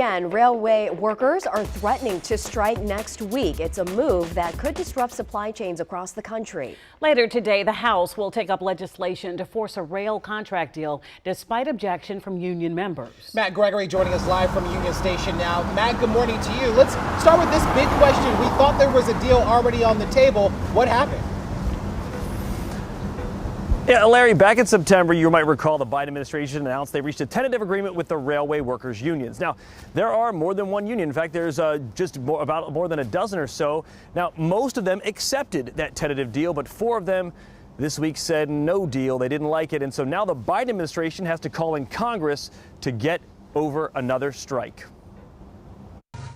And railway workers are threatening to strike next week. It's a move that could disrupt supply chains across the country. Later today, the House will take up legislation to force a rail contract deal despite objection from union members. Matt Gregory joining us live from Union Station now. Matt, good morning to you. Let's start with this big question. We thought there was a deal already on the table. What happened? Yeah, Larry, back in September, you might recall the Biden administration announced they reached a tentative agreement with the railway workers unions. Now, there are more than one union. In fact, there's about more than a dozen or so. Now, most of them accepted that tentative deal, but 4 of them this week said no deal. They didn't like it. And so now the Biden administration has to call in Congress to get over another strike.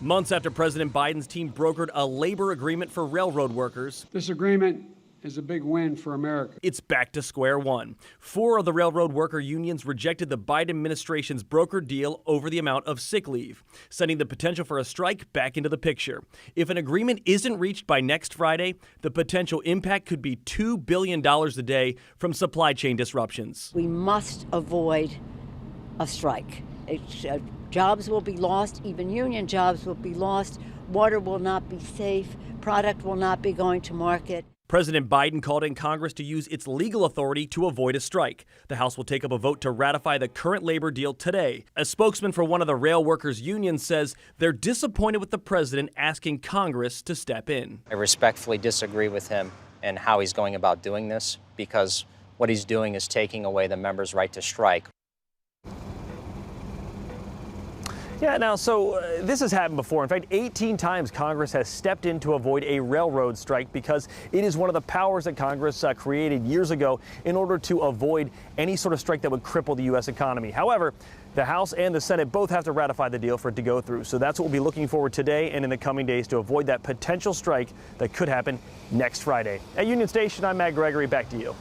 Months after President Biden's team brokered a labor agreement for railroad workers, this agreement is a big win for America. It's back to square one. 4 of the railroad worker unions rejected the Biden administration's brokered deal over the amount of sick leave, sending the potential for a strike back into the picture. If an agreement isn't reached by next Friday, the potential impact could be $2 billion a day from supply chain disruptions. We must avoid a strike. Jobs will be lost, even union jobs will be lost. Water will not be safe. Product will not be going to market. President Biden called in Congress to use its legal authority to avoid a strike. The House will take up a vote to ratify the current labor deal today. A spokesman for one of the rail workers' unions says they're disappointed with the president asking Congress to step in. I respectfully disagree with him and how he's going about doing this, because what he's doing is taking away the members' right to strike. Yeah, now, this has happened before. In fact, 18 times Congress has stepped in to avoid a railroad strike because it is one of the powers that Congress created years ago in order to avoid any sort of strike that would cripple the U.S. economy. However, the House and the Senate both have to ratify the deal for it to go through. So that's what we'll be looking forward today and in the coming days to avoid that potential strike that could happen next Friday. At Union Station, I'm Matt Gregory. Back to you.